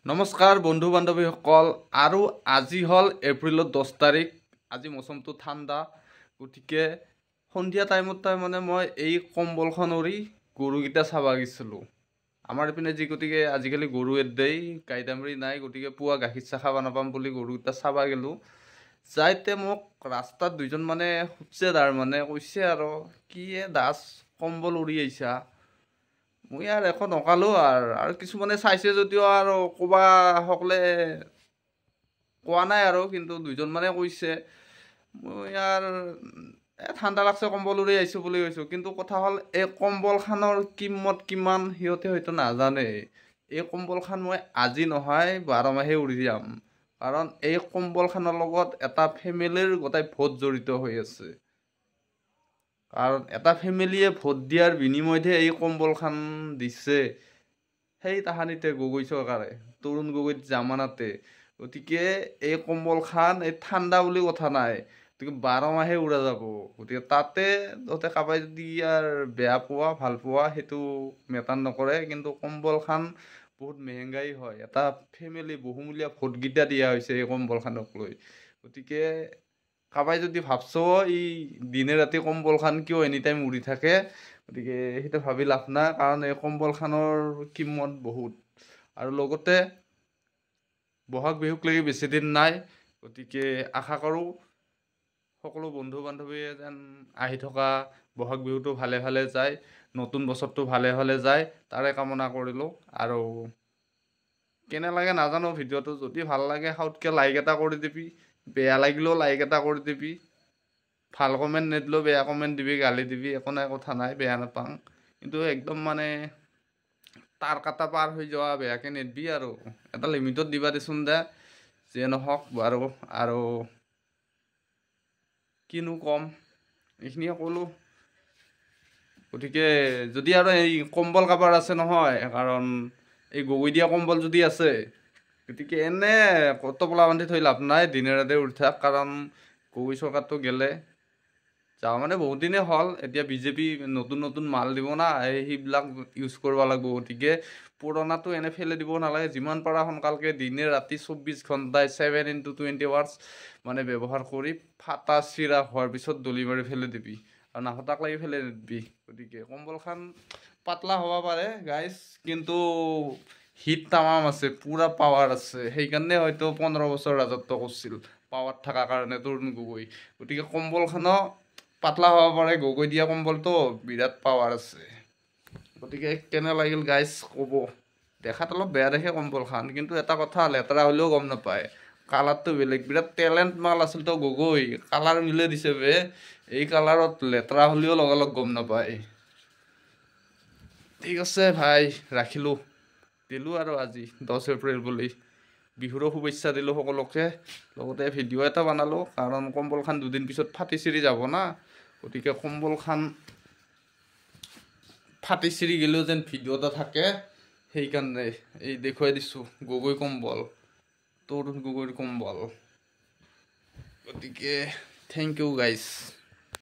নমস্কাৰ বন্ধু বান্ধৱীসকল আৰু আজি হল এপ্ৰিলৰ 10 তাৰিখ। আজি মৌচমটো ঠাণ্ডা, গতিকে সন্ধিয়া টাইমত মানে মই এই কম্বলখন উৰি গৰুকেইটা চাব গৈছিলোঁ। আমাৰ ইপিনে যি গতিকে আজিকালি গৰু এদেই গাই দামৰি নাই, গতিকে পুৱা গাখীৰ চাহ খাব নাপাম বুলি গৰুকেইটা চাব গ'লোঁ। যাইতে মোক ৰাস্তাত দুইজন মানে সুধছে, তাৰ মানে কৈছে আৰু কি দাস কম্বল উৰি আহিছা। মই আৰ এখন নকালো আৰ কিছুমানে চাইছে যদিও আৰু ক'বা সকলে কোৱা নাই আৰু, কিন্তু দুইজন মানে কৈছে। মই আৰ ঠাণ্ডা লাগছে কম্বল উৰি আহিছোঁ বুলি কৈছোঁ, কিন্তু কথা হ'ল এই কম্বলখনৰ কিমত কিমান সিহঁতে হয়তো নাজানে। এই কম্বলখন মই আজি নহয় 12 মাহে উৰি যাম, কাৰণ এই কম্বলখনৰ লগত এটা ফেমিলিৰ গোটেই ভোট জড়িত হৈ আছে। কাৰণ এটা ফেমিলিয়ে ভোট দিয়াৰ বিনিময়তহে এই কম্বলখন দিছে, সেই তাহানিতে গগৈ চৰকাৰে তৰুণ গগৈৰ জামানাতে। গতিকে এই কম্বলখন এই ঠাণ্ডা বুলি কথা নাই, গতিকে 12 মাহে উৰা যাব। গতিকে তাতে কাবাই যদি আৰ বেয়া পোৱা ভাল পোৱা সেইটো মেটাৰ নকৰে, কিন্তু কম্বলখন বহুত মেহেংগাই হয়। এটা ফেমিলি বহুমূলীয়া ভোটকেইটা দিয়া হৈছে এই কম্বলখনক লৈ। গতিকে কাবাই যদি ভাবছ ই দিনে ৰাতি কম্বলখন কিয় এনি টাইম উৰি থাকে, গতিকে সেইটো ভাবি লাভ নাই, কাৰণ এই কম্বলখনৰ কিমত বহুত। আৰু লগতে বহাগ বিহুক লাগি বেছি দিন নাই, গতিকে আশা কৰোঁ সকলো বন্ধু বান্ধৱীয়ে যেন আহি থকা বহাগ বিহুটো ভালে ভালে যায়, নতুন বছৰটো ভালে ভালে যায়, তাৰে কামনা কৰিলোঁ। আৰু কেনে লাগে নাজানো ভিডিঅ'টো, যদি ভাল লাগে সাউতকে লাইক এটা কৰি দিবি, বেয়া লাগিলেও লাইক এটা কৰি দিবি। ভাল কমেণ্ট নিদিলেও বেয়া কমেণ্ট দিবি, গালি দিবি, একো নাই, কথা নাই, বেয়া নাপাওঁ। কিন্তু একদম মানে তাৰ কাটা পাৰ হৈ যোৱা বেয়াকৈ নিদিবি আৰু, এটা লিমিটত দিবা দেচোন দে, যিয়ে নহওক বাৰু। আৰু কিনো কম, এইখিনিয়ে ক'লোঁ। গতিকে যদি আৰু এই কম্বল কাবাৰ আছে নহয়, কাৰণ এই গগৈ দিয়া কম্বল যদি আছে, গতিকে এনে টোপোলা বান্ধি থৈ লাভ নাই, দিনে ৰাতি উৰি থাক। কাৰণ গগৈ চৰকাৰটো গেলে যাওঁ মানে বহুত দিনেই হ'ল, এতিয়া বিজেপি নতুন নতুন মাল দিব না, সেইবিলাক ইউজ কৰিব লাগিব। গতিকে পুৰণাটো এনে ফেলে দিব নালাগে, যিমান পাৰা সোনকালকে দিনে ৰাতি 24 ঘণ্টাই 7x20 আৱাৰ্ছ মানে ব্যৱহাৰ কৰি ফাটা চিৰা হোৱাৰ পিছত দলি মাৰি ফেলে দিবি, আৰু নাফটাক লাগি ফেলে নিদিবি। গতিকে কম্বলখন পাতলা হ'ব পাৰে গাইজ, কিন্তু হিট তামাম আছে, পুৰা পাৱাৰ আছে। সেইকাৰণে হয়তো 15 বছৰ ৰাজত্ব কৰিছিল, পাৱাৰ থকাৰ কাৰণে তৰুণ গগৈ। গতিকে কম্বলখনো পাতলা হ'ব পাৰে, গগৈ দিয়া কম্বলটো বিৰাট পাৱাৰ আছে। গতিকে কেনে লাগিল গাইজ ক'ব। দেখাত অলপ বেয়া দেখে কম্বলখন, কিন্তু এটা কথা, লেতেৰা হ'লেও গম নাপায়, কালাৰটো বেলেগ, বিৰাট টেলেণ্ট মাল আছিল তো গগৈ, কালাৰ মিলাই দিছে বে। এই কালাৰত লেতেৰা হ'লেও লগালগ গম নাপায়। ঠিক আছে ভাই, ৰাখিলোঁ, দিলোঁ আৰু আজি 10 এপ্ৰিল বুলি বিহুৰো শুভেচ্ছা দিলোঁ সকলোকে। লগতে ভিডিঅ' এটা বনালোঁ, কাৰণ কম্বলখন দুদিন পিছত ফাটি চিৰি যাব না। গতিকে কম্বলখন ফাটি চিৰি গ'লেও যেন ভিডিঅ' এটা থাকে, সেইকাৰণে এই দেখুৱাই দিছোঁ গগৈ কম্বল, তৰুণ গগৈৰ কম্বল। গতিকে থেংক ইউ গাইজ।